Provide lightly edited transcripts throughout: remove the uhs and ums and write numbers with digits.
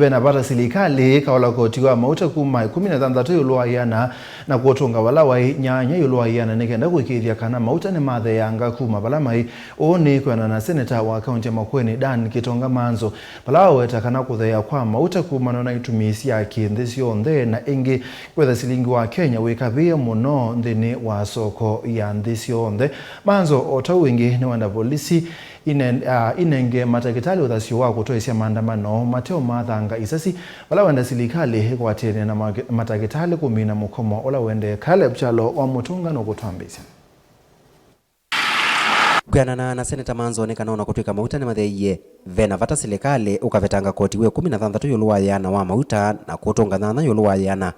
Vena vata Silikali ikaola Koti wa Mauta Kuma 16 yuluayana na kuutunga vala wai nyanya yuluayana nikenda kuikiithya kana Mauta nimatheeanga kuma vala mai oni kwianana Seneta wa kaunti ya Makueni Dan Kitonga Maanzo vala waweta kana kutheea kwa Mauta Kuma na itumi nthi syonthe na ingi kwitha silingi wa Kenya wikaviiye muno nthini wa soko ya nthi syonthe. Maanzo otawingi ni wanda polisi inenge matakitali uthasio wa kutoesya maandamano mateo nimatheeanga isasi vala wenda Silikali ikwatene na matakitali kumina mukomo ola wende Caleb Chalo wa mutunga no kutwambisya. Kwianana na Seneta Maanzo onekana ona kutwika Mauta nimatheeeye Vena vata Silikali ukavetanga Koti we 16 yuluayana wa Mauta na kuutunga 8 yuluayana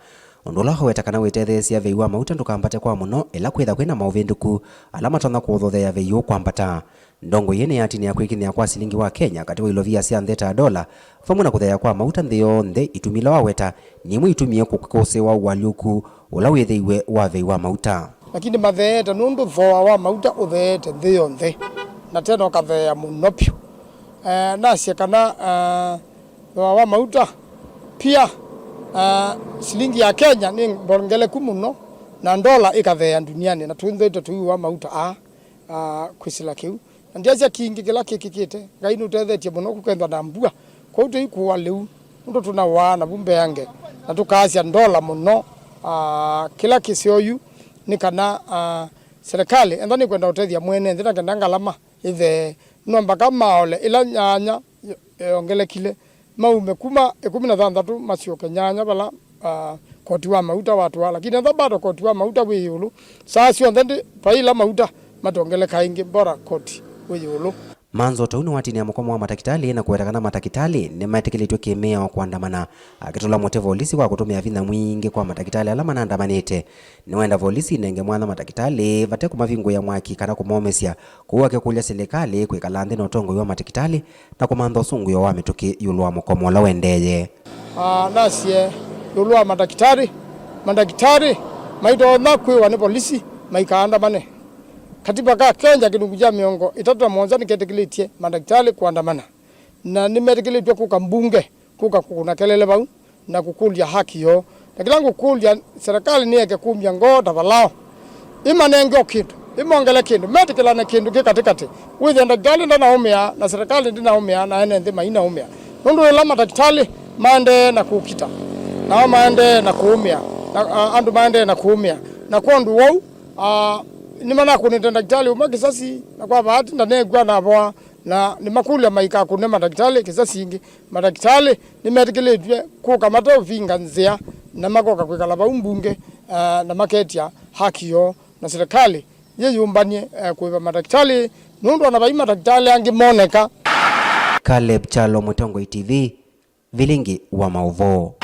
ondola waweta kana Itheesye vei wa Mauta ndukambate kwa muno ila kwitha kwina mauvinduku ala matona kuuthea vei kwambata ndongo yene yatini ya kuikiithya kwa silingi wa Kenya kati wa ilovia syonthe ta dola famu na kutheea kwa Mauta nthi yonthe itumi la waweta nimwe itumie kukose wa waluku ula withiiwe wa vei wa Mauta lakini matheeta nundu thoa wa Mauta utheete nthi yonthe na tena ukatheea muno pyu nasye kana thoa wa Mauta pia silingi ya Kenya ni mbongeleku muno na dola ikatheea duniani na tunthete tui wa Mauta kwisila kiu ndiacia kingi kila kikikite ngai nutethetie muno kukendwa na mbua kwa utu ikuwa liu ndo tunawana bumbeange na tukaasya dola muno kila kisioyu ni kana serikali endani kwenda utethia mwene nthina kenda ngalama ithe no mpaka maole ila nyanya ongelekile maume kuma 16 macioke nyanya bala Koti wa Mauta watu lakini ntha bado Koti wa Mauta wi yulu saa syonthe paila Mauta matongeleka ingi bora Koti wi yulu. Maanzo tauni watini ya mukomo wa matakitali na kuwetakana matakitali ni maetekelitwe kimea wa kuandamana akitola mote volisi kwa kutumia vina mwingi kwa matakitali alama na andamanite ni wenda volisi nenge mwana matakitali vate kumavingu ya mwaki kana kumomesya kuwa kekulya Silikali kwikala nthi na utongo wa matakitali na kumantha usungu wa mituki yulu wa mukomo la wendeye nasye yulu wa matakitali maito na kwiwa ni polisi maikaandamane katiba ka Kenya kilungu ja miongo 31 niketekelitye madaktari kuandamana na nimetekelitwe kuka mbunge kuka kuna kelele bau na kukulya haki yo na kilangu kulya serikali niye kumya ngoda balao imanenge kindu imongele kindu metekelana kindu kikatikati withe ndagali ndanaumia na serikali ndinaumia na ene nthima inaumia nundu ila madaktari mande na kukita na mande na kuumia na andu mande na kuumia na kondu wau nimana kunita daktari uma kisasi na kwa bahati ndanegwa nabwa na nimakulya maika kune madaktari kisasi ingi madaktari nimetekelitwe kukamata uvinga nzia na makoka kwikala baumbunge na maketia haki yo na serikali yeyumbanie kuiva madaktari nundu anabai madaktari angi moneka. Caleb Chalo, Mutongo TV, Vilingi wa Mauvo.